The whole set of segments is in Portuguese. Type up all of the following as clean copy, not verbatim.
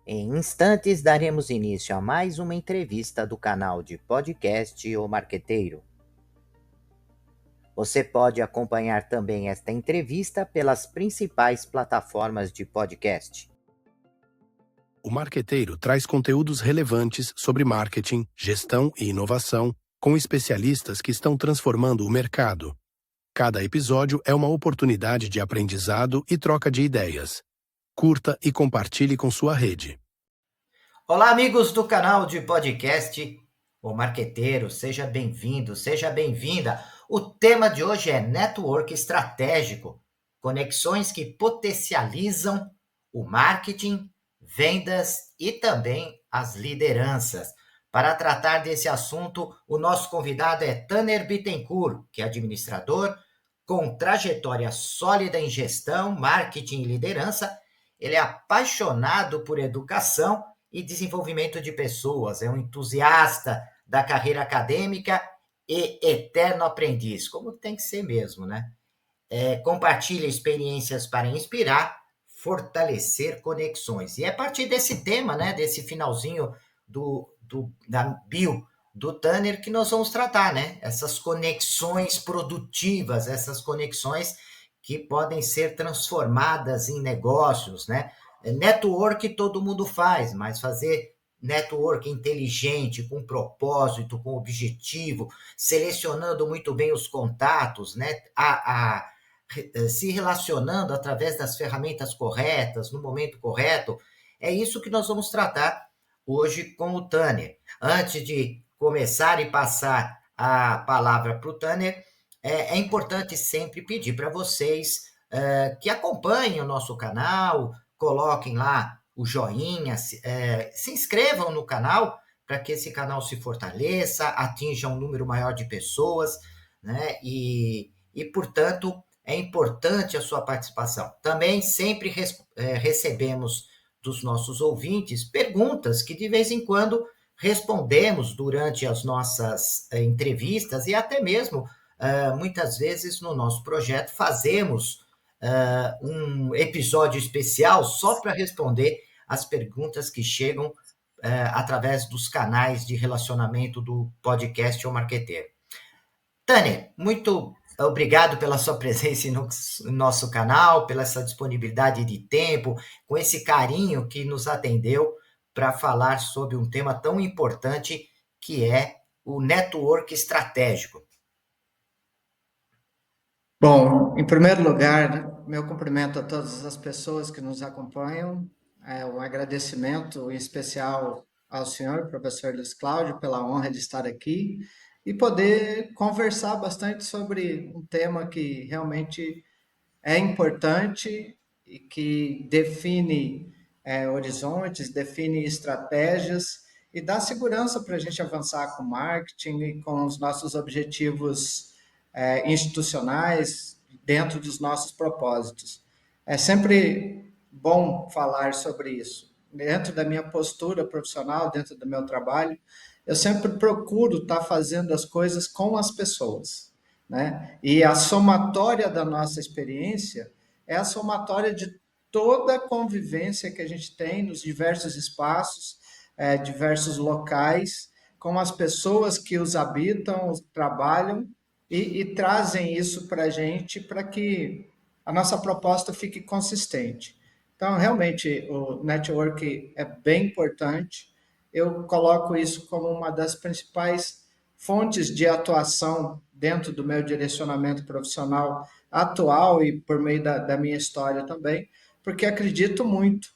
Em instantes, daremos início a mais uma entrevista do canal de podcast O Marqueteiro. Você pode acompanhar também esta entrevista pelas principais plataformas de podcast. O Marqueteiro traz conteúdos relevantes sobre marketing, gestão e inovação, com especialistas que estão transformando o mercado. Cada episódio é uma oportunidade de aprendizado e troca de ideias. Curta e compartilhe com sua rede. Olá, amigos do canal de podcast O Marqueteiro, seja bem-vindo, seja bem-vinda. O tema de hoje é Network Estratégico, conexões que potencializam o marketing, vendas e também as lideranças. Para tratar desse assunto, o nosso convidado é Tanner Bittencourt, que é administrador com trajetória sólida em gestão, marketing e liderança. Ele é apaixonado por educação e desenvolvimento de pessoas, é um entusiasta da carreira acadêmica e eterno aprendiz, como tem que ser mesmo, né? Compartilha experiências para inspirar, fortalecer conexões. E é a partir desse tema, né, desse finalzinho da bio do Tanner que nós vamos tratar, né? Essas conexões produtivas, essas conexões que podem ser transformadas em negócios, né? Network todo mundo faz, mas fazer network inteligente, com propósito, com objetivo, selecionando muito bem os contatos, né? Se relacionando através das ferramentas corretas, no momento correto. É isso que nós vamos tratar hoje com o Tanner. Antes de começar e passar a palavra para o Tanner, é importante sempre pedir para vocês que acompanhem o nosso canal, coloquem lá o joinha, se inscrevam no canal para que esse canal se fortaleça, atinja um número maior de pessoas, né? Portanto, é importante a sua participação. Também sempre recebemos dos nossos ouvintes perguntas que de vez em quando respondemos durante as nossas entrevistas e até mesmo, muitas vezes, no nosso projeto, fazemos um episódio especial só para responder as perguntas que chegam através dos canais de relacionamento do podcast O Marqueteiro. Tânia, muito obrigado pela sua presença no nosso canal, pela essa disponibilidade de tempo, com esse carinho que nos atendeu para falar sobre um tema tão importante que é o network estratégico. Bom, em primeiro lugar, meu cumprimento a todas as pessoas que nos acompanham, um agradecimento em especial ao senhor, professor Luiz Cláudio, pela honra de estar aqui e poder conversar bastante sobre um tema que realmente é importante e que define horizontes, define estratégias e dá segurança para a gente avançar com marketing e com os nossos objetivos institucionais dentro dos nossos propósitos. É sempre bom falar sobre isso. Dentro da minha postura profissional, dentro do meu trabalho, eu sempre procuro estar fazendo as coisas com as pessoas, né? E a somatória da nossa experiência é a somatória de toda a convivência que a gente tem nos diversos espaços, diversos locais, com as pessoas que os habitam, os trabalham e trazem isso para a gente para que a nossa proposta fique consistente. Então, realmente, o network é bem importante. Eu coloco isso como uma das principais fontes de atuação dentro do meu direcionamento profissional atual e por meio da minha história também, porque acredito muito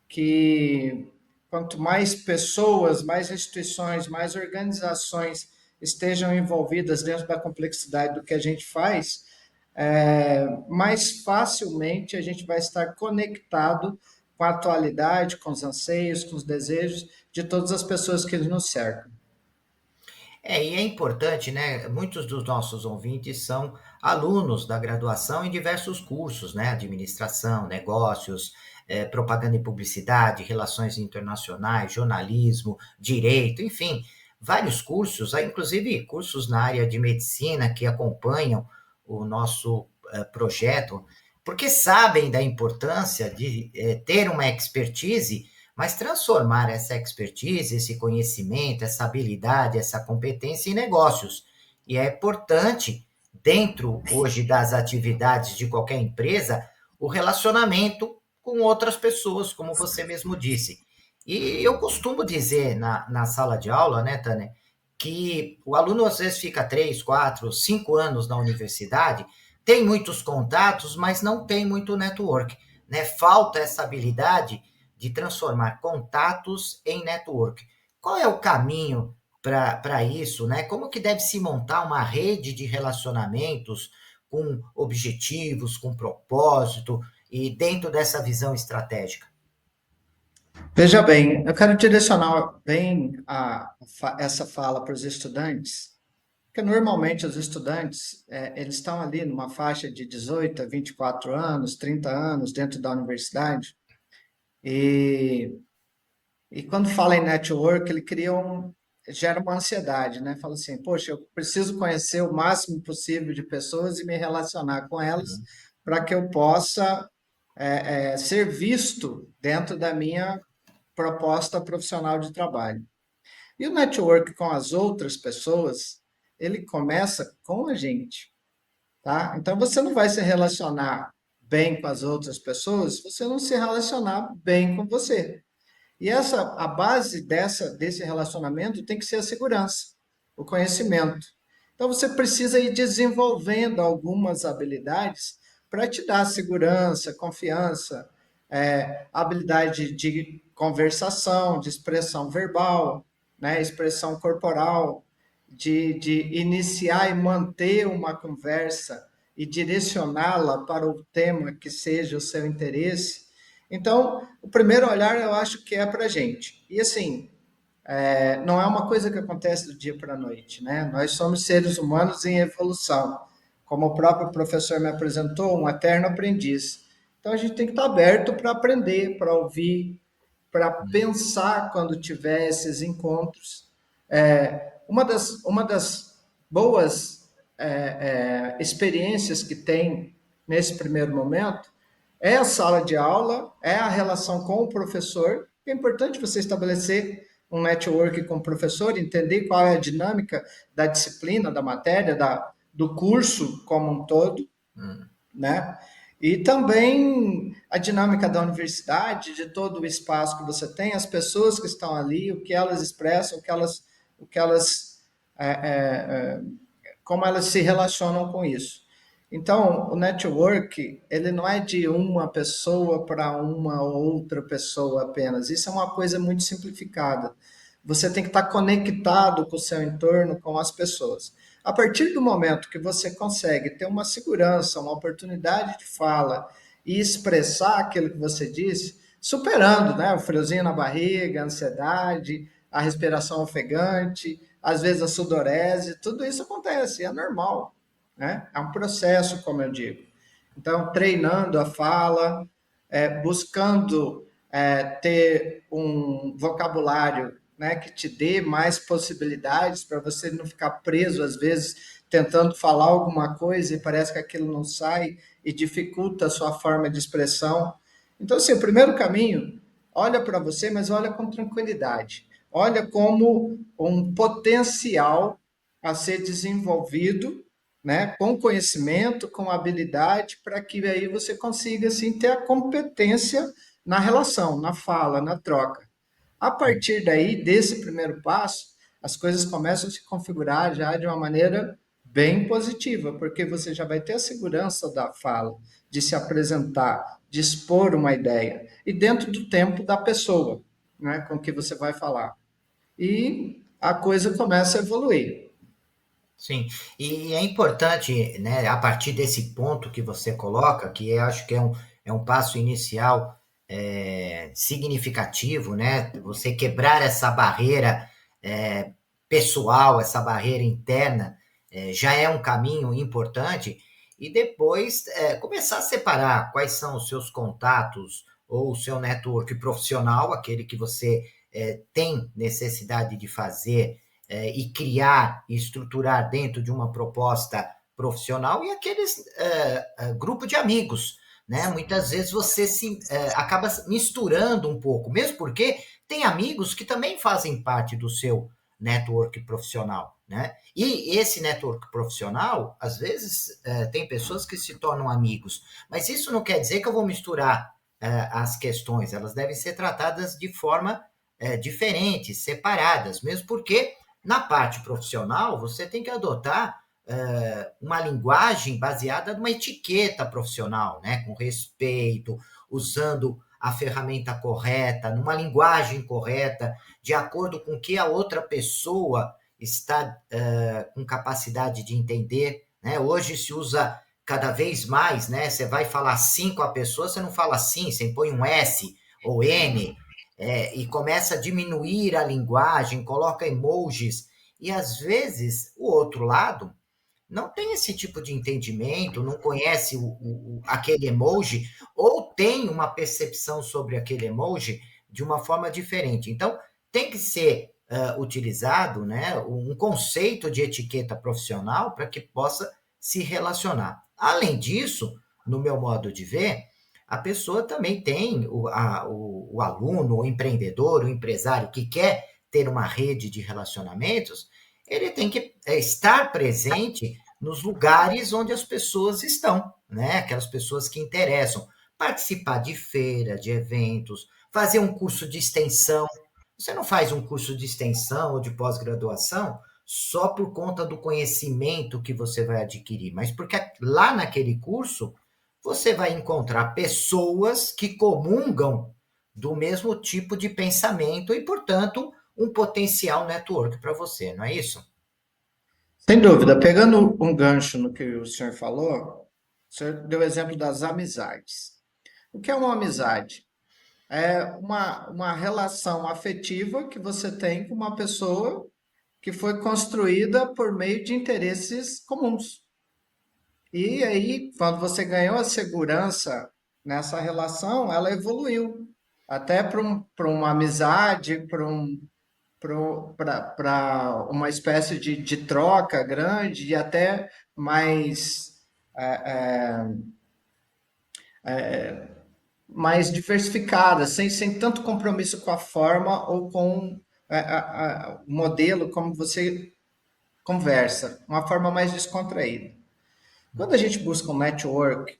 que quanto mais pessoas, mais instituições, mais organizações estejam envolvidas dentro da complexidade do que a gente faz, mais facilmente a gente vai estar conectado com a atualidade, com os anseios, com os desejos de todas as pessoas que nos cercam. E é importante, né? Muitos dos nossos ouvintes são alunos da graduação em diversos cursos, né? Administração, negócios, propaganda e publicidade, relações internacionais, jornalismo, direito, enfim, vários cursos, inclusive cursos na área de medicina que acompanham o nosso projeto, porque sabem da importância de ter uma expertise mas transformar essa expertise, esse conhecimento, essa habilidade, essa competência em negócios. E é importante, dentro hoje das atividades de qualquer empresa, o relacionamento com outras pessoas, como você mesmo disse. E eu costumo dizer na sala de aula, né, Tânia, que o aluno às vezes fica 3, 4, 5 anos na universidade, tem muitos contatos, mas não tem muito network, né? Falta essa habilidade de transformar contatos em network. Qual é o caminho para isso, né? Como que deve se montar uma rede de relacionamentos com objetivos, com propósito e dentro dessa visão estratégica? Veja bem, eu quero direcionar bem essa fala para os estudantes, porque normalmente os estudantes, eles estão ali numa faixa de 18 a 24 anos, 30 anos dentro da universidade, e, e quando fala em network, gera uma ansiedade, né? Fala assim, poxa, eu preciso conhecer o máximo possível de pessoas e me relacionar com elas Uhum, para que eu possa ser visto dentro da minha proposta profissional de trabalho. E o network com as outras pessoas, ele começa com a gente, tá? Então você não vai se relacionar bem com as outras pessoas se você não se relacionar bem com você. E a base desse relacionamento tem que ser a segurança, o conhecimento. Então você precisa ir desenvolvendo algumas habilidades para te dar segurança, confiança, habilidade de conversação, de expressão verbal, né, expressão corporal, de iniciar e manter uma conversa e direcioná-la para o tema que seja o seu interesse. Então, o primeiro olhar eu acho que é para a gente. E assim, não é uma coisa que acontece do dia para a noite, né? Nós somos seres humanos em evolução. Como o próprio professor me apresentou, um eterno aprendiz. Então a gente tem que estar aberto para aprender, para ouvir, para pensar quando tiver esses encontros. Uma das boas experiências que tem nesse primeiro momento é a sala de aula, é a relação com o professor. É importante você estabelecer um network com o professor, entender qual é a dinâmica da disciplina, da matéria, do curso como um todo, uhum. né? E também a dinâmica da universidade, de todo o espaço que você tem, as pessoas que estão ali, o que elas expressam, o que elas é, é, como elas se relacionam com isso. Então, o network, ele não é de uma pessoa para uma outra pessoa apenas. Isso é uma coisa muito simplificada. Você tem que estar conectado com o seu entorno, com as pessoas. A partir do momento que você consegue ter uma segurança, uma oportunidade de fala e expressar aquilo que você disse, superando, né, o friozinho na barriga, a ansiedade, a respiração ofegante, às vezes a sudorese, tudo isso acontece, é normal, né? É um processo, como eu digo. Então, treinando a fala, buscando ter um vocabulário, né, que te dê mais possibilidades para você não ficar preso, às vezes, tentando falar alguma coisa e parece que aquilo não sai e dificulta a sua forma de expressão. Então, assim, o primeiro caminho, olha para você, mas olha com tranquilidade. Olha como um potencial a ser desenvolvido, né, com conhecimento, com habilidade, para que aí você consiga assim, ter a competência na relação, na fala, na troca. A partir daí, desse primeiro passo, as coisas começam a se configurar já de uma maneira bem positiva, porque você já vai ter a segurança da fala, de se apresentar, de expor uma ideia, e dentro do tempo da pessoa, né, com que você vai falar. E a coisa começa a evoluir. Sim, e é importante, né, a partir desse ponto que você coloca, que eu acho que é um passo inicial significativo, né? Você quebrar essa barreira é, pessoal, essa barreira interna, já é um caminho importante, e depois começar a separar quais são os seus contatos ou o seu network profissional, aquele que você tem necessidade de fazer e criar e estruturar dentro de uma proposta profissional e aqueles grupo de amigos, né? Muitas vezes você acaba misturando um pouco, mesmo porque tem amigos que também fazem parte do seu network profissional, né? E esse network profissional, às vezes, tem pessoas que se tornam amigos, mas isso não quer dizer que eu vou misturar as questões, elas devem ser tratadas de forma diferente, separadas, mesmo porque na parte profissional você tem que adotar uma linguagem baseada numa etiqueta profissional, né? Com respeito, usando a ferramenta correta, numa linguagem correta, de acordo com o que a outra pessoa está com capacidade de entender. Né? Hoje se usa cada vez mais, né? Você vai falar sim com a pessoa, você não fala sim, você põe um S ou N, e começa a diminuir a linguagem, coloca emojis, e às vezes o outro lado não tem esse tipo de entendimento, não conhece aquele emoji, ou tem uma percepção sobre aquele emoji de uma forma diferente. Então, tem que ser utilizado, né, um conceito de etiqueta profissional para que possa se relacionar. Além disso, no meu modo de ver, a pessoa também tem o aluno, o empreendedor, o empresário que quer ter uma rede de relacionamentos, ele tem que estar presente nos lugares onde as pessoas estão, né? Aquelas pessoas que interessam. Participar de feira, de eventos, fazer um curso de extensão. Você não faz um curso de extensão ou de pós-graduação só por conta do conhecimento que você vai adquirir, mas porque lá naquele curso você vai encontrar pessoas que comungam do mesmo tipo de pensamento e, portanto, um potencial network para você, não é isso? Sem dúvida, pegando um gancho no que o senhor falou, o senhor deu o exemplo das amizades. O que é uma amizade? É uma relação afetiva que você tem com uma pessoa que foi construída por meio de interesses comuns. E aí, quando você ganhou a segurança nessa relação, ela evoluiu até para uma amizade, para uma espécie de troca grande e até mais, mais diversificada, sem tanto compromisso com a forma ou com o modelo como você conversa, uma forma mais descontraída. Quando a gente busca um network,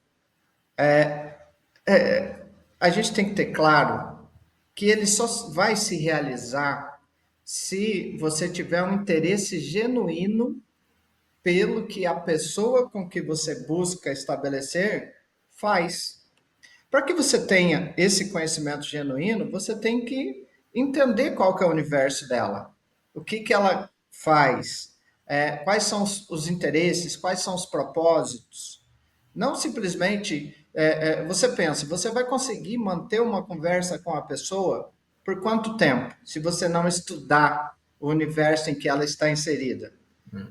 a gente tem que ter claro que ele só vai se realizar se você tiver um interesse genuíno pelo que a pessoa com que você busca estabelecer faz. Para que você tenha esse conhecimento genuíno, você tem que entender qual que é o universo dela, o que, que ela faz, quais são os interesses, quais são os propósitos. Não simplesmente você pensa, você vai conseguir manter uma conversa com a pessoa por quanto tempo, se você não estudar o universo em que ela está inserida?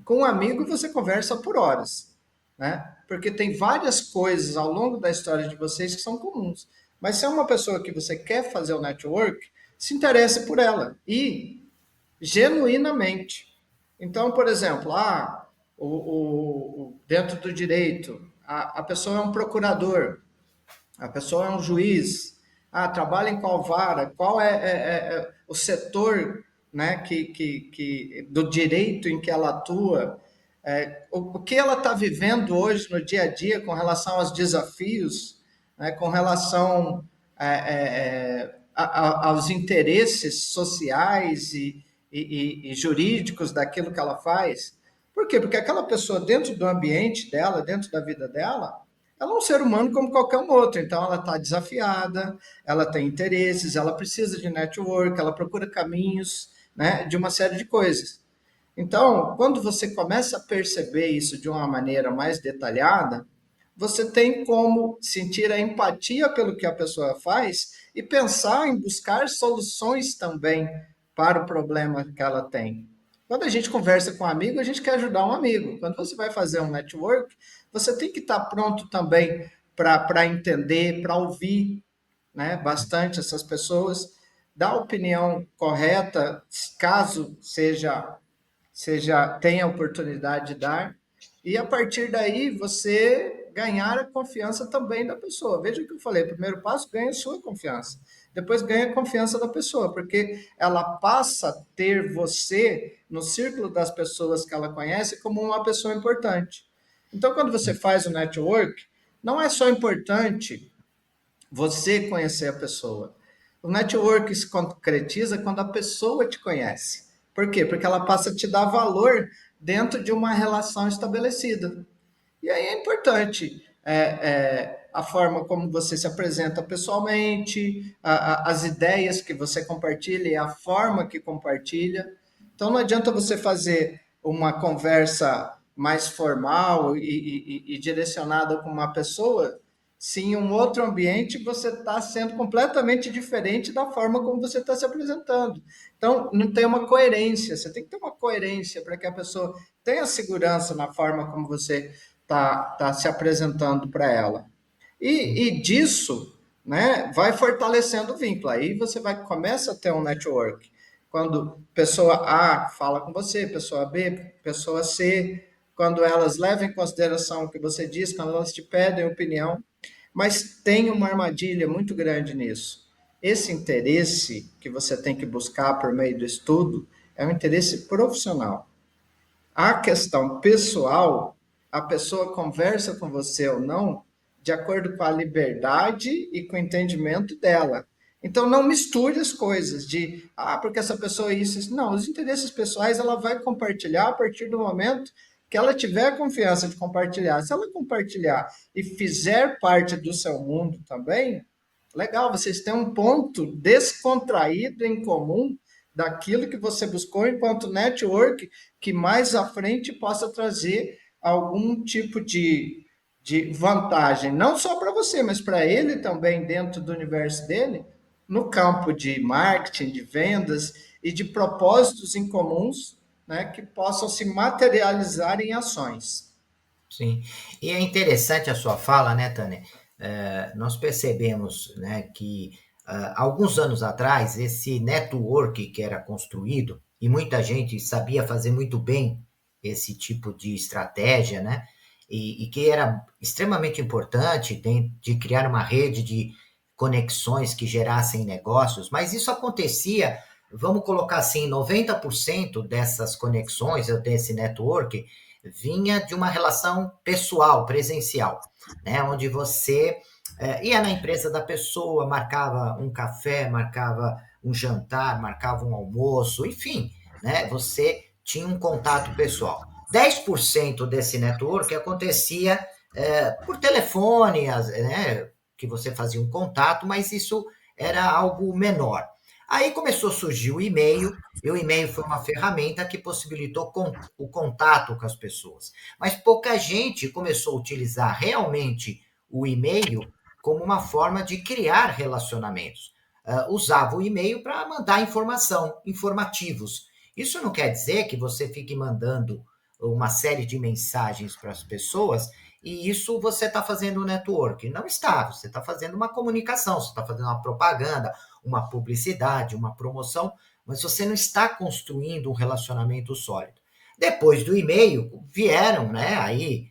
Com um amigo você conversa por horas, né? Porque tem várias coisas ao longo da história de vocês que são comuns. Mas se é uma pessoa que você quer fazer o network, se interesse por ela e genuinamente. Então, por exemplo, dentro do direito, a pessoa é um procurador, a pessoa é um juiz, trabalha em qual vara, qual é o setor, né, do direito em que ela atua, o que ela está vivendo hoje no dia a dia com relação aos desafios, né, com relação aos interesses sociais e jurídicos daquilo que ela faz. Por quê? Porque aquela pessoa, dentro do ambiente dela, dentro da vida dela, ela é um ser humano como qualquer um outro. Então, ela está desafiada, ela tem interesses, ela precisa de network, ela procura caminhos, né, de uma série de coisas. Então, quando você começa a perceber isso de uma maneira mais detalhada, você tem como sentir a empatia pelo que a pessoa faz e pensar em buscar soluções também para o problema que ela tem. Quando a gente conversa com um amigo, a gente quer ajudar um amigo. Quando você vai fazer um network, você tem que estar pronto também para entender, para ouvir, né, bastante essas pessoas, dar a opinião correta, caso seja tenha a oportunidade de dar, e a partir daí você ganhar a confiança também da pessoa. Veja o que eu falei, o primeiro passo ganha a sua confiança. Depois ganha a confiança da pessoa, porque ela passa a ter você no círculo das pessoas que ela conhece como uma pessoa importante. Então, quando você faz o network, não é só importante você conhecer a pessoa. O network se concretiza quando a pessoa te conhece. Por quê? Porque ela passa a te dar valor dentro de uma relação estabelecida. E aí é importante a forma como você se apresenta pessoalmente, as ideias que você compartilha e a forma que compartilha. Então não adianta você fazer uma conversa mais formal e direcionada com uma pessoa se em um outro ambiente você está sendo completamente diferente da forma como você está se apresentando. Então, não tem uma coerência. Você tem que ter uma coerência para que a pessoa tenha segurança na forma como você está se apresentando para ela. E disso, né, vai fortalecendo o vínculo. Aí você começa a ter um network. Quando pessoa A fala com você, pessoa B, pessoa C, quando elas levam em consideração o que você diz, quando elas te pedem opinião, mas tem uma armadilha muito grande nisso. Esse interesse que você tem que buscar por meio do estudo é um interesse profissional. A questão pessoal, a pessoa conversa com você ou não, de acordo com a liberdade e com o entendimento dela. Então não misture as coisas de, porque essa pessoa é isso. Não, os interesses pessoais ela vai compartilhar a partir do momento que ela tiver confiança de compartilhar. Se ela compartilhar e fizer parte do seu mundo também, legal, vocês têm um ponto descontraído em comum daquilo que você buscou enquanto network que mais à frente possa trazer algum tipo de vantagem, não só para você, mas para ele também dentro do universo dele, no campo de marketing, de vendas e de propósitos em comuns, né, que possam se materializar em ações. Sim. E é interessante a sua fala, né, Tânia? Nós percebemos, né, que alguns anos atrás, esse network que era construído, e muita gente sabia fazer muito bem esse tipo de estratégia, né? E que era extremamente importante de criar uma rede de conexões que gerassem negócios, mas isso acontecia, vamos colocar assim, 90% dessas conexões, desse network, vinha de uma relação pessoal, presencial, né? Onde você ia na empresa da pessoa, marcava um café, marcava um jantar, marcava um almoço, enfim, né? Você tinha um contato pessoal. 10% desse network acontecia por telefone, né? Que você fazia um contato, mas isso era algo menor. Aí começou a surgir o e-mail, e o e-mail foi uma ferramenta que possibilitou o contato com as pessoas. Mas pouca gente começou a utilizar realmente o e-mail como uma forma de criar relacionamentos. Usava o e-mail para mandar informação, informativos. Isso não quer dizer que você fique mandando uma série de mensagens para as pessoas e isso você está fazendo network. Não está, você está fazendo uma comunicação, você está fazendo uma propaganda, uma publicidade, uma promoção, mas você não está construindo um relacionamento sólido. Depois do e-mail, vieram, né, aí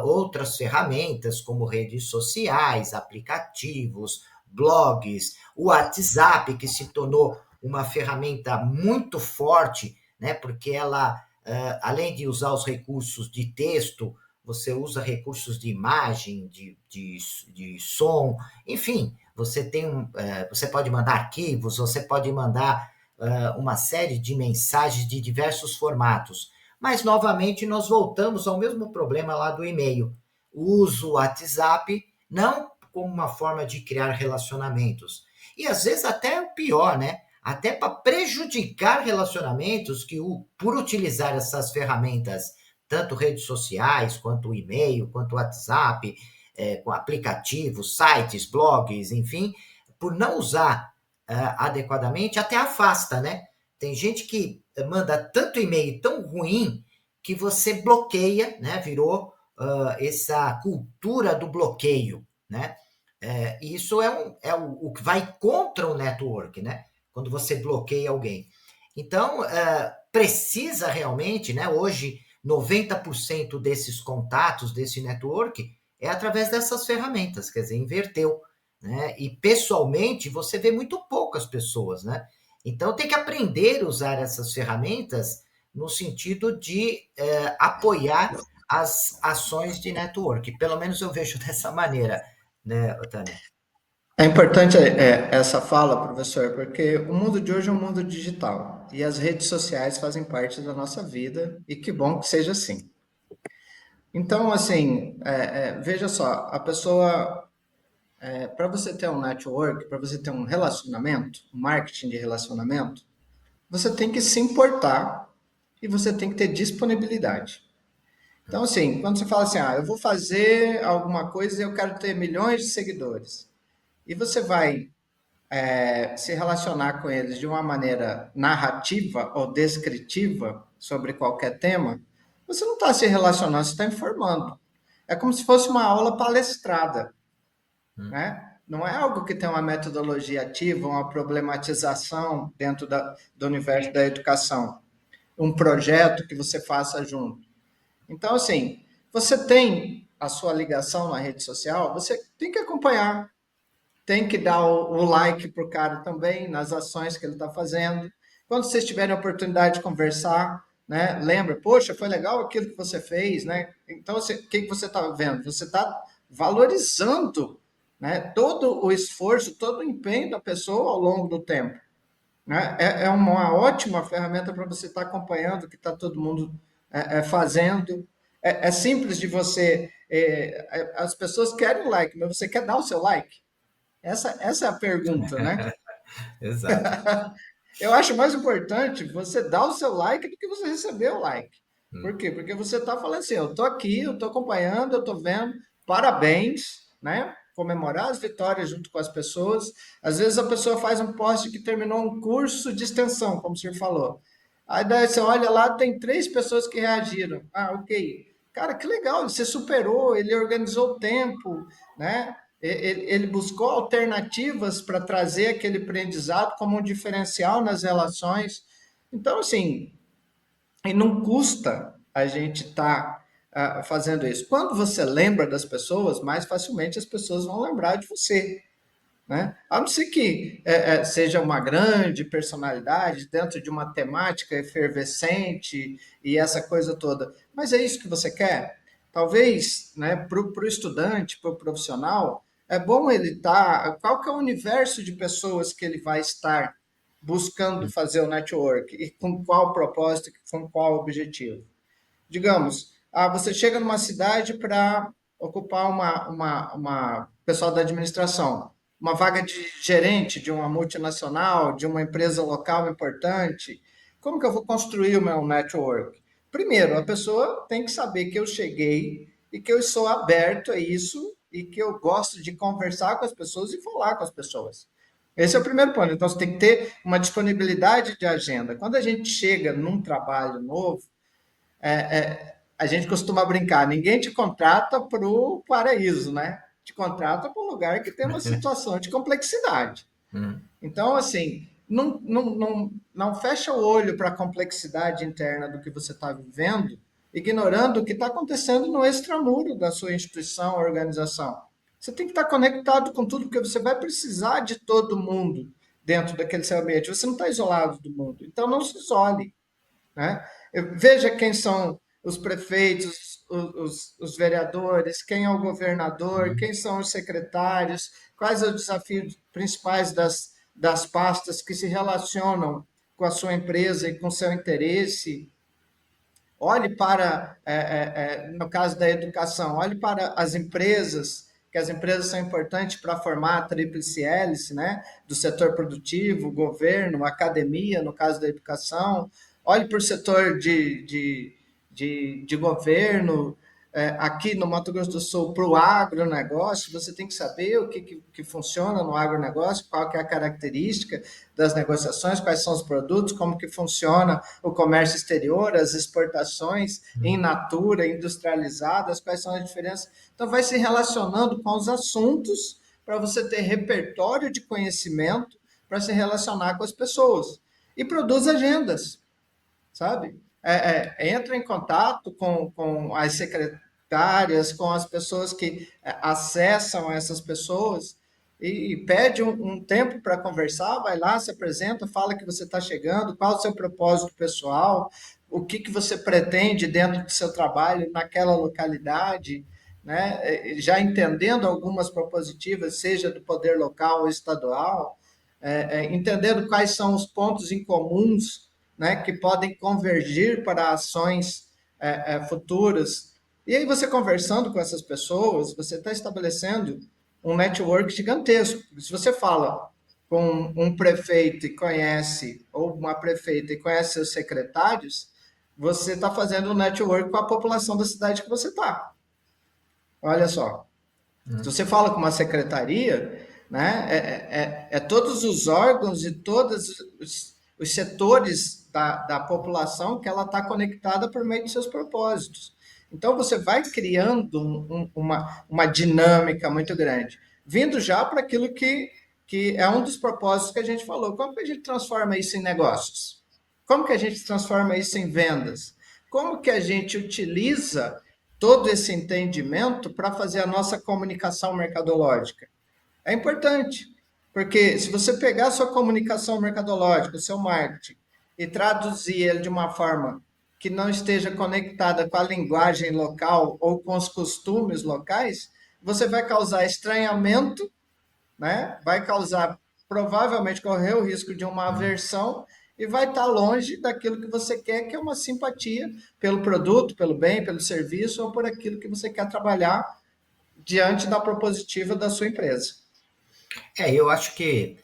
outras ferramentas como redes sociais, aplicativos, blogs, o WhatsApp, que se tornou uma ferramenta muito forte, né, porque ela, além de usar os recursos de texto, você usa recursos de imagem, de som, enfim, você pode mandar arquivos, você pode mandar uma série de mensagens de diversos formatos. Mas, novamente, nós voltamos ao mesmo problema lá do e-mail. Uso o WhatsApp não como uma forma de criar relacionamentos. E, às vezes, até o pior, né? Até para prejudicar relacionamentos que, por utilizar essas ferramentas, tanto redes sociais, quanto o e-mail, quanto o WhatsApp, com aplicativos, sites, blogs, enfim, por não usar adequadamente, até afasta, né? Tem gente que manda tanto e-mail tão ruim que você bloqueia, né? Virou essa cultura do bloqueio, né? Isso o que vai contra o network, né? Quando você bloqueia alguém. Então, precisa realmente, né? Hoje, 90% desses contatos, desse network, é através dessas ferramentas, quer dizer, inverteu, né? E pessoalmente você vê muito poucas pessoas, né? Então tem que aprender a usar essas ferramentas no sentido de apoiar as ações de network. Pelo menos eu vejo dessa maneira, né, Tânia? É importante essa fala, professor, porque o mundo de hoje é um mundo digital e as redes sociais fazem parte da nossa vida e que bom que seja assim. Então, assim, veja só, a pessoa, para você ter um network, para você ter um relacionamento, um marketing de relacionamento, você tem que se importar e você tem que ter disponibilidade. Então, assim, quando você fala assim, eu vou fazer alguma coisa e eu quero ter milhões de seguidores, e você vai se relacionar com eles de uma maneira narrativa ou descritiva sobre qualquer tema, você não está se relacionando, você está informando. É como se fosse uma aula palestrada, né? Não é algo que tem uma metodologia ativa, uma problematização dentro do universo da educação, um projeto que você faça junto. Então, assim, você tem a sua ligação na rede social, você tem que acompanhar, tem que dar o like para o cara também nas ações que ele está fazendo. Quando vocês tiverem a oportunidade de conversar, né, lembra, poxa, foi legal aquilo que você fez, né? Então, o que você está vendo? Você está valorizando, né, todo o esforço, todo o empenho da pessoa ao longo do tempo. Né? É uma ótima ferramenta para você estar acompanhando o que está todo mundo fazendo. É simples de você. As pessoas querem like, mas você quer dar o seu like? Essa é a pergunta, né? Exato. Eu acho mais importante você dar o seu like do que você receber o like. Por quê? Porque você está falando assim, eu estou aqui, eu estou acompanhando, eu estou vendo, parabéns, né? Comemorar as vitórias junto com as pessoas. Às vezes a pessoa faz um post que terminou um curso de extensão, como o senhor falou. Aí daí você olha lá, tem 3 pessoas que reagiram. Ah, ok. Cara, que legal, você superou, ele organizou o tempo, né? Ele buscou alternativas para trazer aquele aprendizado como um diferencial nas relações. Então, assim, e não custa a gente estar fazendo isso. Quando você lembra das pessoas, mais facilmente as pessoas vão lembrar de você. Né? A não ser que seja uma grande personalidade dentro de uma temática efervescente e essa coisa toda. Mas é isso que você quer? Talvez, né, para o estudante, para o profissional, é bom ele estar. Qual que é o universo de pessoas que ele vai estar buscando fazer o network? E com qual propósito, com qual objetivo? Digamos, você chega numa cidade para ocupar uma pessoal da administração, uma vaga de gerente de uma multinacional, de uma empresa local importante. Como que eu vou construir o meu network? Primeiro, a pessoa tem que saber que eu cheguei e que eu sou aberto a isso e que eu gosto de conversar com as pessoas e falar com as pessoas. Esse é o primeiro ponto. Então, você tem que ter uma disponibilidade de agenda. Quando a gente chega num trabalho novo, a gente costuma brincar, ninguém te contrata para o paraíso, né? Te contrata para um lugar que tem uma situação de complexidade. Hum. Então, assim, não fecha o olho para a complexidade interna do que você está vivendo, ignorando o que está acontecendo no extramuro da sua instituição, organização. Você tem que estar conectado com tudo, porque você vai precisar de todo mundo dentro daquele seu ambiente. Você não está isolado do mundo. Então, não se isole. Né? Veja quem são os prefeitos, os vereadores, quem é o governador, quem são os secretários, quais são os desafios principais das pastas que se relacionam com a sua empresa e com o seu interesse. Olhe para, no caso da educação, olhe para as empresas, que as empresas são importantes para formar a tríplice hélice, né? Do setor produtivo, governo, academia, no caso da educação. Olhe para o setor de governo, aqui no Mato Grosso do Sul, para o agronegócio, você tem que saber o que funciona no agronegócio, qual que é a característica das negociações, quais são os produtos, como que funciona o comércio exterior, as exportações em natura, industrializadas, quais são as diferenças. Então, vai se relacionando com os assuntos para você ter repertório de conhecimento para se relacionar com as pessoas. E produz agendas, sabe? Entra em contato com as secretarias, proprietárias, com as pessoas que acessam essas pessoas, e pede um tempo para conversar, vai lá, se apresenta, fala que você está chegando, qual o seu propósito pessoal, o que você pretende dentro do seu trabalho naquela localidade, né? Já entendendo algumas propositivas, seja do poder local ou estadual, entendendo quais são os pontos em comuns, né, que podem convergir para ações futuras. E aí você conversando com essas pessoas, você está estabelecendo um network gigantesco. Se você fala com um prefeito e conhece, ou uma prefeita e conhece seus secretários, você está fazendo um network com a população da cidade que você está. Olha só. Se você fala com uma secretaria, né, todos os órgãos e todos os setores da população que ela está conectada por meio de seus propósitos. Então, você vai criando uma dinâmica muito grande, vindo já para aquilo que é um dos propósitos que a gente falou. Como que a gente transforma isso em negócios? Como que a gente transforma isso em vendas? Como que a gente utiliza todo esse entendimento para fazer a nossa comunicação mercadológica? É importante, porque se você pegar a sua comunicação mercadológica, o seu marketing, e traduzir ele de uma forma que não esteja conectada com a linguagem local ou com os costumes locais, você vai causar estranhamento, né? Vai causar, provavelmente, correr o risco de uma aversão e vai estar longe daquilo que você quer, que é uma simpatia pelo produto, pelo bem, pelo serviço ou por aquilo que você quer trabalhar diante da propositiva da sua empresa. Eu acho que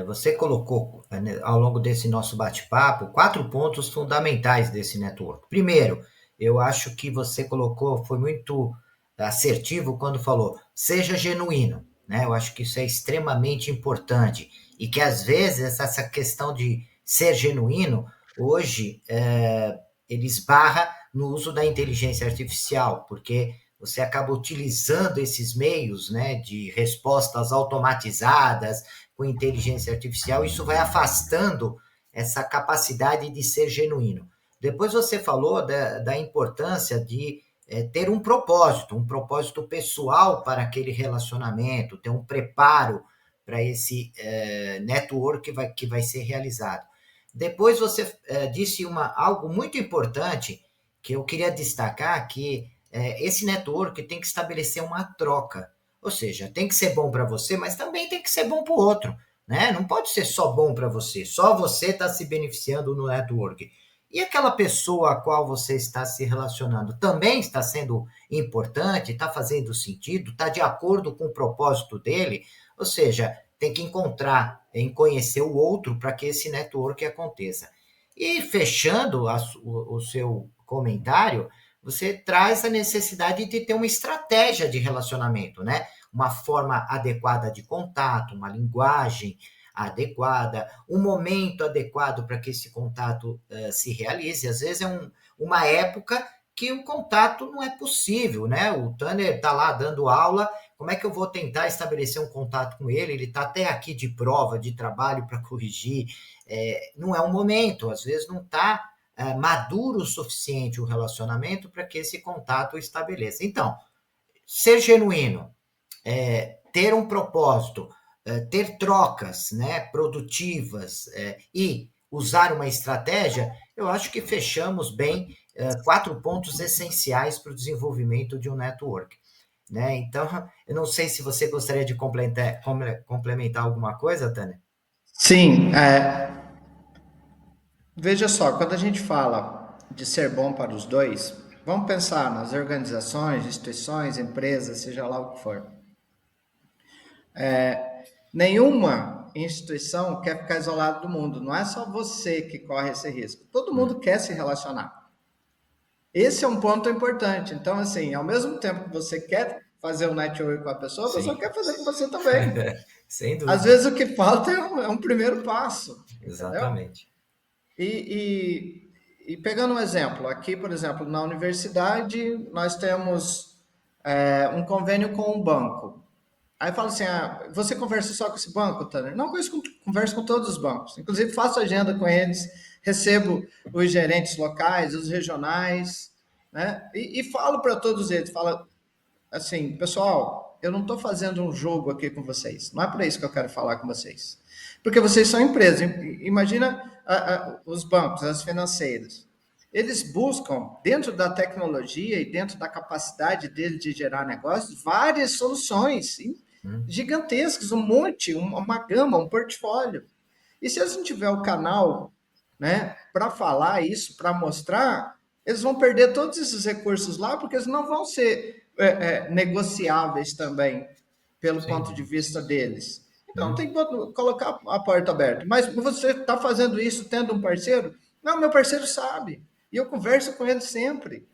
você colocou, ao longo desse nosso bate-papo, 4 pontos fundamentais desse network. Primeiro, eu acho que você colocou, foi muito assertivo quando falou, seja genuíno, né? Eu acho que isso é extremamente importante e que às vezes essa questão de ser genuíno, hoje, ele esbarra no uso da inteligência artificial, porque você acaba utilizando esses meios, né, de respostas automatizadas com inteligência artificial, isso vai afastando essa capacidade de ser genuíno. Depois você falou da importância de ter um propósito pessoal para aquele relacionamento, ter um preparo para esse network que vai ser realizado. Depois você disse algo muito importante que eu queria destacar, que esse network tem que estabelecer uma troca. Ou seja, tem que ser bom para você, mas também tem que ser bom para o outro. Né? Não pode ser só bom para você, só você está se beneficiando no network. E aquela pessoa a qual você está se relacionando também está sendo importante, está fazendo sentido, está de acordo com o propósito dele. Ou seja, tem que encontrar em conhecer o outro para que esse network aconteça. E fechando o seu comentário, você traz a necessidade de ter uma estratégia de relacionamento, né? Uma forma adequada de contato, uma linguagem adequada, um momento adequado para que esse contato se realize. Às vezes uma época que o contato não é possível, né? O Tanner está lá dando aula, como é que eu vou tentar estabelecer um contato com ele? Ele está até aqui de prova, de trabalho para corrigir. Não é um momento, às vezes não está maduro o suficiente o relacionamento para que esse contato estabeleça. Então, ser genuíno, ter um propósito, ter trocas, né, produtivas e usar uma estratégia, eu acho que fechamos bem 4 pontos essenciais para o desenvolvimento de um network. Né? Então, eu não sei se você gostaria de complementar alguma coisa, Tânia? Sim, veja só, quando a gente fala de ser bom para os dois, vamos pensar nas organizações, instituições, empresas, seja lá o que for. Nenhuma instituição quer ficar isolada do mundo, não é só você que corre esse risco, todo mundo quer se relacionar. Esse é um ponto importante. Então, assim, ao mesmo tempo que você quer fazer um network com a pessoa quer fazer com você também. Sem Às dúvida. vezes o que falta é um primeiro passo, entendeu? Exatamente. E pegando um exemplo, aqui, por exemplo, na universidade, nós temos um convênio com um banco. Aí fala assim, você conversa só com esse banco, Tanner? Não, converso com todos os bancos. Inclusive, faço agenda com eles, recebo os gerentes locais, os regionais. né? E falo para todos eles, falo assim, pessoal, eu não estou fazendo um jogo aqui com vocês. Não é para isso que eu quero falar com vocês. Porque vocês são empresas. Imagina os bancos, as financeiras. Eles buscam, dentro da tecnologia e dentro da capacidade deles de gerar negócios, várias soluções gigantescas, um monte, uma gama, um portfólio. E se eles não tiver o canal, né, para falar isso, para mostrar, eles vão perder todos esses recursos lá, porque eles não vão ser negociáveis também, pelo Sem ponto de dúvidas. vista deles. Então tem que colocar a porta aberta. Mas você está fazendo isso tendo um parceiro? Não, meu parceiro sabe. E eu converso com ele sempre.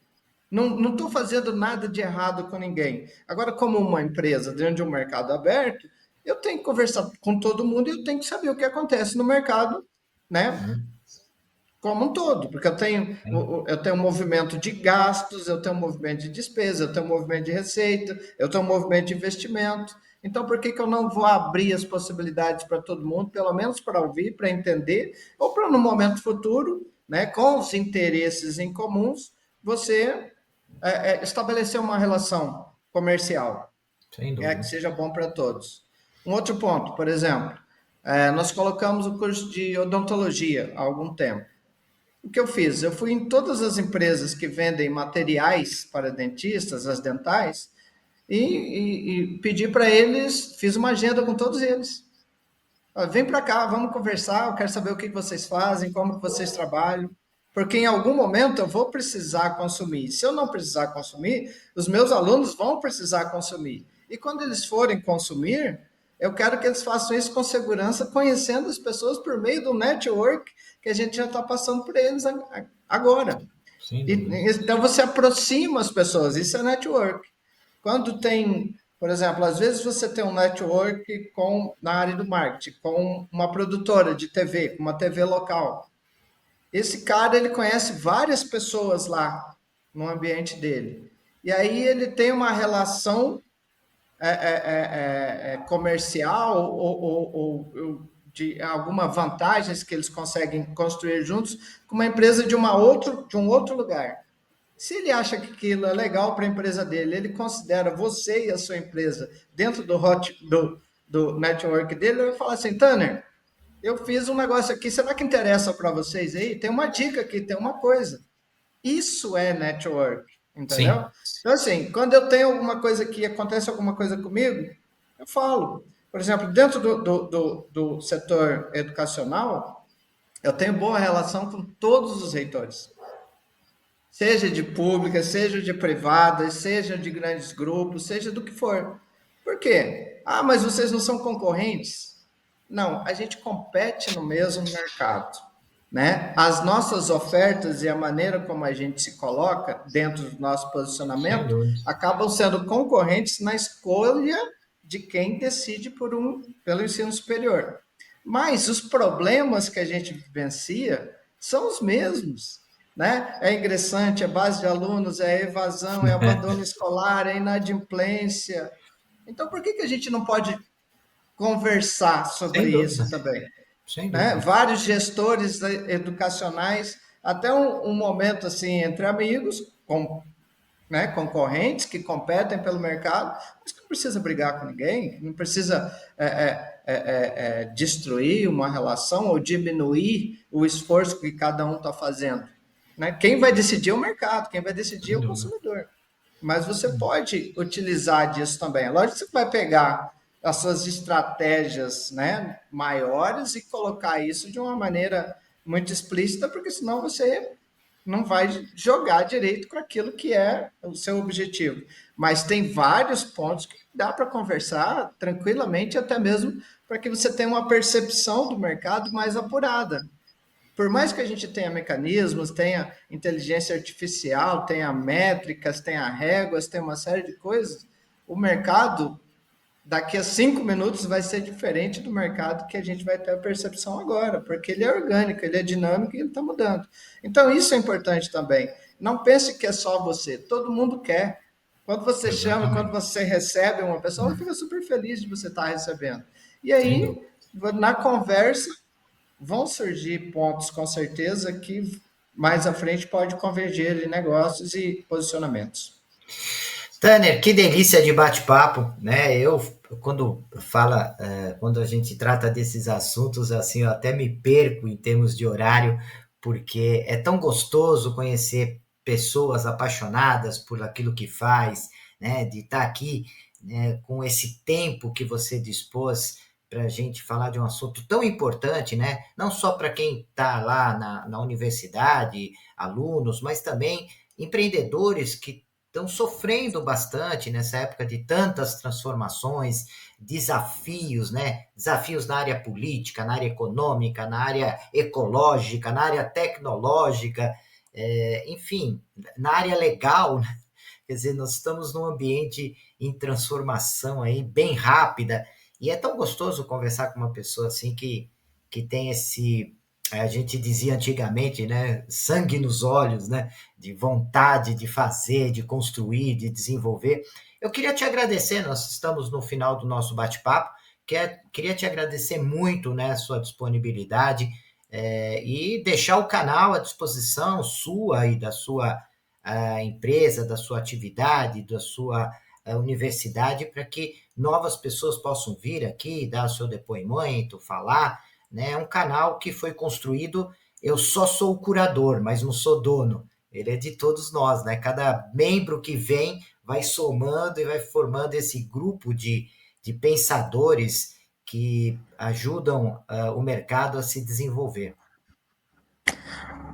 Não estou fazendo nada de errado com ninguém. Agora, como uma empresa dentro de um mercado aberto, eu tenho que conversar com todo mundo e eu tenho que saber o que acontece no mercado, né? Uhum. Como um todo, porque eu tenho um movimento de gastos, eu tenho um movimento de despesa, eu tenho um movimento de receita, eu tenho um movimento de investimento. Então, por que eu não vou abrir as possibilidades para todo mundo, pelo menos para ouvir, para entender, ou para no momento futuro, né, com os interesses em comuns, você estabelecer uma relação comercial, Sem que dúvida. seja bom para todos. Um outro ponto, por exemplo, nós colocamos o curso de odontologia há algum tempo. O que eu fiz? Eu fui em todas as empresas que vendem materiais para dentistas, as dentais, e pedi para eles, fiz uma agenda com todos eles. Vem para cá, vamos conversar, eu quero saber o que vocês fazem, como vocês trabalham, porque em algum momento eu vou precisar consumir. Se eu não precisar consumir, os meus alunos vão precisar consumir. E quando eles forem consumir, eu quero que eles façam isso com segurança, conhecendo as pessoas por meio do network que a gente já está passando por eles agora. Sem dúvida. Então você aproxima as pessoas, isso é network. Quando tem, por exemplo, às vezes você tem um network na área do marketing, com uma produtora de TV, com uma TV local. Esse cara, ele conhece várias pessoas lá no ambiente dele. E aí ele tem uma relação comercial ou de alguma vantagens que eles conseguem construir juntos com uma empresa de um outro lugar. Se ele acha que aquilo é legal para a empresa dele, ele considera você e a sua empresa dentro do network dele, ele vai falar assim, Tanner, eu fiz um negócio aqui, será que interessa para vocês aí? Tem uma dica aqui, tem uma coisa. Isso é network, entendeu? Sim. Então, assim, quando eu tenho alguma coisa que acontece alguma coisa comigo, eu falo. Por exemplo, dentro do setor educacional, eu tenho boa relação com todos os reitores. Seja de públicas, seja de privadas, seja de grandes grupos, seja do que for. Por quê? Ah, mas vocês não são concorrentes? Não, a gente compete no mesmo mercado, né? As nossas ofertas e a maneira como a gente se coloca dentro do nosso Sem posicionamento dúvida. acabam sendo concorrentes na escolha de quem decide pelo ensino superior. Mas os problemas que a gente vivencia são os mesmos, né? É ingressante, é base de alunos, é evasão, é abandono escolar, é inadimplência. Então, por que a gente não pode conversar Sem sobre dúvida. isso também? Sem Né? dúvida. Vários gestores educacionais, até um momento assim, entre amigos, né, concorrentes que competem pelo mercado, mas que não precisa brigar com ninguém, não precisa destruir uma relação ou diminuir o esforço que cada um está fazendo. Né? Quem vai decidir é o mercado, quem vai decidir é Sem o dúvida. consumidor. Mas você pode utilizar disso também. É lógico que você vai pegar as suas estratégias, né, maiores e colocar isso de uma maneira muito explícita, porque senão você não vai jogar direito com aquilo que é o seu objetivo. Mas tem vários pontos que dá para conversar tranquilamente, até mesmo para que você tenha uma percepção do mercado mais apurada. Por mais que a gente tenha mecanismos, tenha inteligência artificial, tenha métricas, tenha réguas, tenha uma série de coisas, o mercado daqui a 5 minutos vai ser diferente do mercado que a gente vai ter a percepção agora, porque ele é orgânico, ele é dinâmico e ele está mudando. Então, isso é importante também. Não pense que é só você, todo mundo quer. Quando você chama, quando Exatamente. você recebe uma pessoa, ela fica super feliz de você estar recebendo. E Sem aí, dúvida. na conversa, vão surgir pontos, com certeza, que mais à frente pode converger em negócios e posicionamentos. Tanner, que delícia de bate-papo, né? Quando quando a gente trata desses assuntos, assim, eu até me perco em termos de horário, porque é tão gostoso conhecer pessoas apaixonadas por aquilo que faz, né? De estar aqui, né, com esse tempo que você dispôs para a gente falar de um assunto tão importante, né? Não só para quem está lá na universidade, alunos, mas também empreendedores que estão sofrendo bastante nessa época de tantas transformações, desafios, né? Desafios na área política, na área econômica, na área ecológica, na área tecnológica, enfim, na área legal, né? Quer dizer, nós estamos num ambiente em transformação aí bem rápida e é tão gostoso conversar com uma pessoa assim que tem esse, a gente dizia antigamente, né, sangue nos olhos, né, de vontade de fazer, de construir, de desenvolver. Eu queria te agradecer, nós estamos no final do nosso bate-papo, queria te agradecer muito, né, a sua disponibilidade e deixar o canal à disposição sua e da sua empresa, da sua atividade, da sua universidade, para que novas pessoas possam vir aqui, dar o seu depoimento, falar, né? É um canal que foi construído, eu só sou o curador, mas não sou dono. Ele é de todos nós, né? Cada membro que vem vai somando e vai formando esse grupo de pensadores que ajudam o mercado a se desenvolver.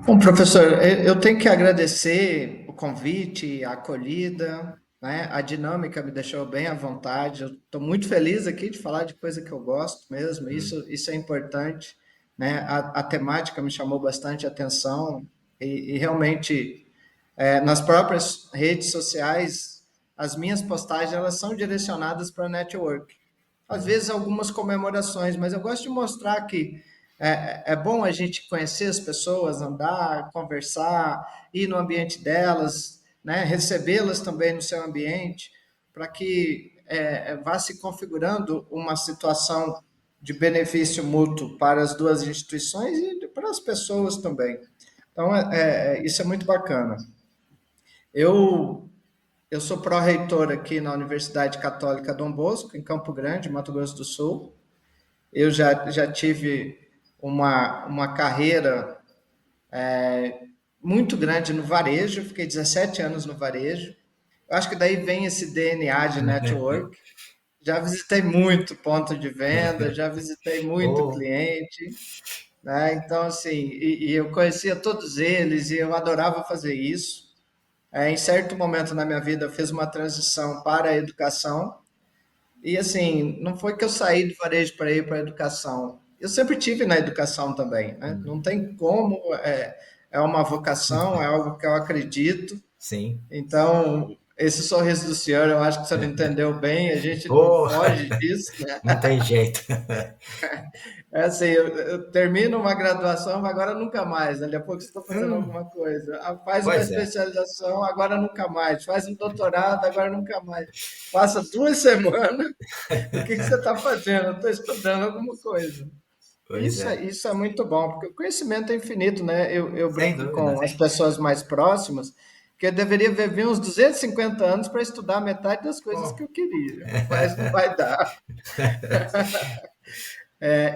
Bom, professor, eu tenho que agradecer o convite, a acolhida, né? A dinâmica me deixou bem à vontade. Eu estou muito feliz aqui de falar de coisa que eu gosto mesmo. Isso é importante, né? A temática me chamou bastante atenção e realmente nas próprias redes sociais, as minhas postagens elas são direcionadas para network. Às vezes algumas comemorações, mas eu gosto de mostrar que é bom a gente conhecer as pessoas, andar, conversar, ir no ambiente delas, né? Recebê-las também no seu ambiente, para que vá se configurando uma situação de benefício mútuo para as duas instituições e para as pessoas também. Então, isso é muito bacana. Eu, eu sou pró-reitor aqui na Universidade Católica Dom Bosco, em Campo Grande, Mato Grosso do Sul. Eu já tive uma carreira muito grande no varejo, fiquei 17 anos no varejo. Eu acho que daí vem esse DNA de network. Já visitei muito ponto de venda, já visitei muito Oh, cliente, né? Então, assim, e eu conhecia todos eles e eu adorava fazer isso. Em certo momento na minha vida, eu fiz uma transição para a educação. E assim, não foi que eu saí do varejo para ir para a educação. Eu sempre tive na educação também, né? Não tem como, é uma vocação, é algo que eu acredito. sim. Então, esse sorriso do senhor, eu acho que você não entendeu bem, a gente não Oh, foge disso, né? não tem jeito. É assim, eu termino uma graduação, mas agora nunca mais. Daqui a pouco estou fazendo alguma coisa. Faz uma Pois é. especialização, agora nunca mais. Faz um doutorado, agora nunca mais. Passa 2 semanas, o que você está fazendo? Eu estou estudando alguma coisa. Pois é. Isso é muito bom, porque o conhecimento é infinito, né? Eu Sem brinco dúvida. com as pessoas mais próximas que eu deveria viver uns 250 anos para estudar metade das coisas que Oh. eu queria, mas não vai dar.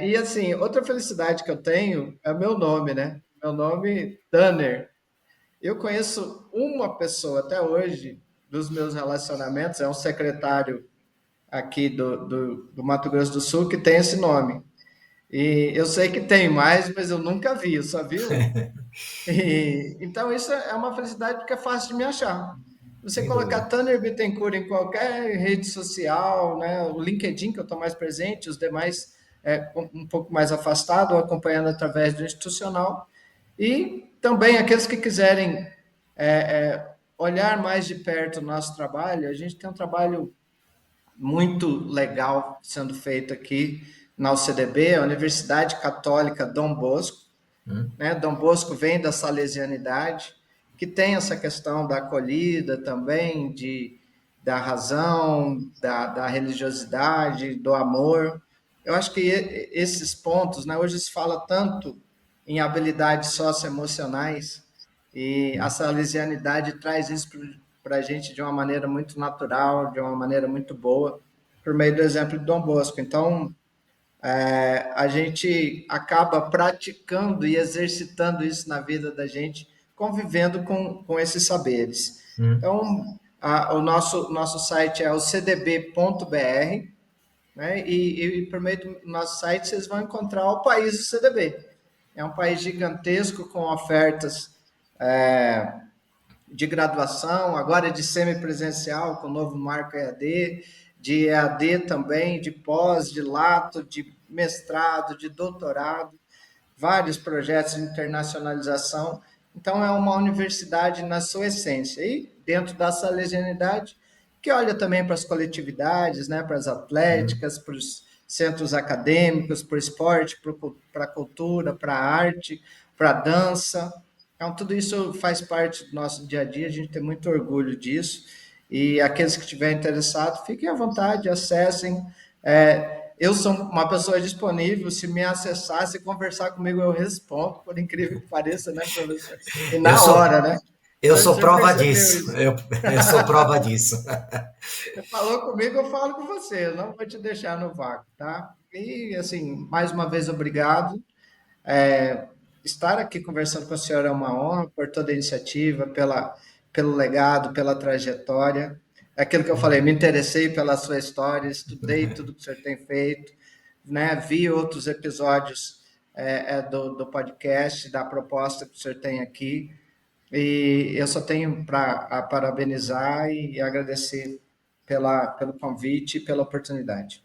E assim, outra felicidade que eu tenho é o meu nome, né? Meu nome, Tanner. Eu conheço uma pessoa até hoje dos meus relacionamentos, é um secretário aqui do Mato Grosso do Sul que tem esse nome. E eu sei que tem mais, mas eu nunca vi, eu só vi um. Então, isso é uma felicidade porque é fácil de me achar. Você Sem colocar dúvida. Tanner Bittencourt em qualquer rede social, né? O LinkedIn, que eu estou mais presente, os demais um pouco mais afastado, ou acompanhando através do institucional. E também aqueles que quiserem olhar mais de perto o nosso trabalho, a gente tem um trabalho muito legal sendo feito aqui na UCDB, a Universidade Católica Dom Bosco, Hum, né? Dom Bosco vem da salesianidade, que tem essa questão da acolhida também, da razão, da religiosidade, do amor. Eu acho que esses pontos, né? Hoje se fala tanto em habilidades socioemocionais, E a salesianidade traz isso para a gente de uma maneira muito natural, de uma maneira muito boa, por meio do exemplo de Dom Bosco. Então, a gente acaba praticando e exercitando isso na vida da gente, convivendo com esses saberes. Hum. Então, o nosso site é o cdb.br, né? E por meio do nosso site vocês vão encontrar o país do CDB. É um país gigantesco com ofertas de graduação, agora de semipresencial, com o novo marco EAD, de EAD também, de pós, de lato, de mestrado, de doutorado, vários projetos de internacionalização. Então, é uma universidade na sua essência. E dentro da salesianidade, que olha também para as coletividades, né, para as atléticas, para os centros acadêmicos, para o esporte, para a cultura, para a arte, para a dança. Então, tudo isso faz parte do nosso dia a dia, a gente tem muito orgulho disso. E aqueles que estiverem interessados, fiquem à vontade, acessem. Eu sou uma pessoa disponível, se me acessar, se conversar comigo, eu respondo, por incrível que pareça, né, professor? E Eu na sou, hora, né? eu O sou senhor prova percebeu disso. isso? Eu sou prova disso. Você falou comigo, eu falo com você, eu não vou te deixar no vácuo, tá? E, assim, mais uma vez, obrigado. É, Estar aqui conversando com a senhora é uma honra por toda a iniciativa, pelo legado, pela trajetória. É aquilo que eu falei, me interessei pela sua história, estudei tudo que o senhor tem feito, né? Vi outros episódios do podcast, da proposta que o senhor tem aqui, e eu só tenho para parabenizar e agradecer pelo convite e pela oportunidade.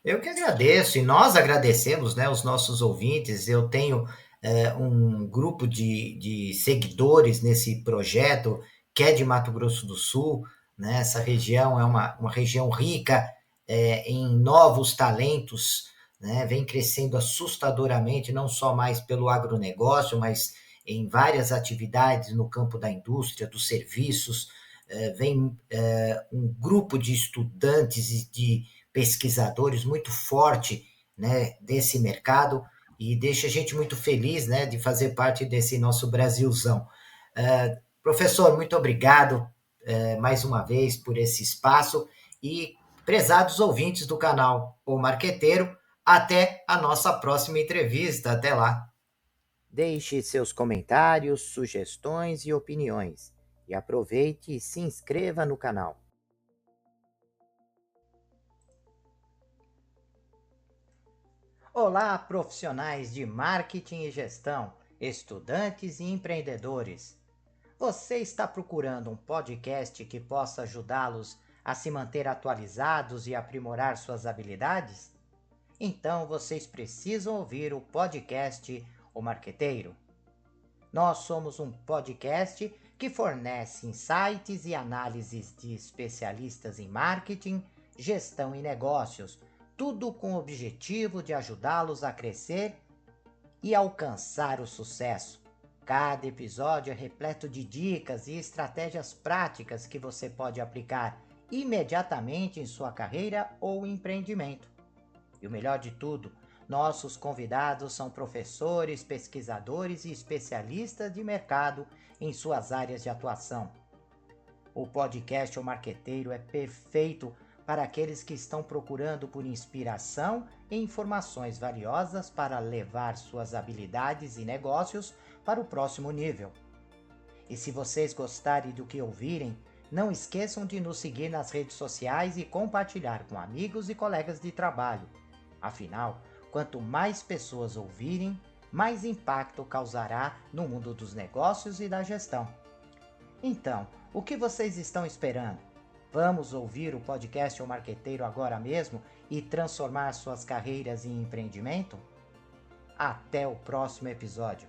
Eu que agradeço, e nós agradecemos, né, os nossos ouvintes. Eu tenho um grupo de seguidores nesse projeto, que é de Mato Grosso do Sul, né? Essa região é uma região rica em novos talentos, né? Vem crescendo assustadoramente, não só mais pelo agronegócio, mas em várias atividades no campo da indústria, dos serviços. Vem um grupo de estudantes e de pesquisadores muito forte, né, desse mercado, e deixa a gente muito feliz, né, de fazer parte desse nosso Brasilzão. Professor, muito obrigado mais uma vez por esse espaço, e prezados ouvintes do canal O Marqueteiro, até a nossa próxima entrevista. Até lá. Deixe seus comentários, sugestões e opiniões, e aproveite e se inscreva no canal. Olá, profissionais de marketing e gestão, estudantes e empreendedores. Você está procurando um podcast que possa ajudá-los a se manter atualizados e aprimorar suas habilidades? Então vocês precisam ouvir o podcast O Marqueteiro. Nós somos um podcast que fornece insights e análises de especialistas em marketing, gestão e negócios, tudo com o objetivo de ajudá-los a crescer e alcançar o sucesso. Cada episódio é repleto de dicas e estratégias práticas que você pode aplicar imediatamente em sua carreira ou empreendimento. E o melhor de tudo, nossos convidados são professores, pesquisadores e especialistas de mercado em suas áreas de atuação. O podcast O Marqueteiro é perfeito para aqueles que estão procurando por inspiração e informações valiosas para levar suas habilidades e negócios para o próximo nível. E se vocês gostarem do que ouvirem, não esqueçam de nos seguir nas redes sociais e compartilhar com amigos e colegas de trabalho. Afinal, quanto mais pessoas ouvirem, mais impacto causará no mundo dos negócios e da gestão. Então, o que vocês estão esperando? Vamos ouvir o podcast O Marqueteiro agora mesmo e transformar suas carreiras em empreendimento? Até o próximo episódio.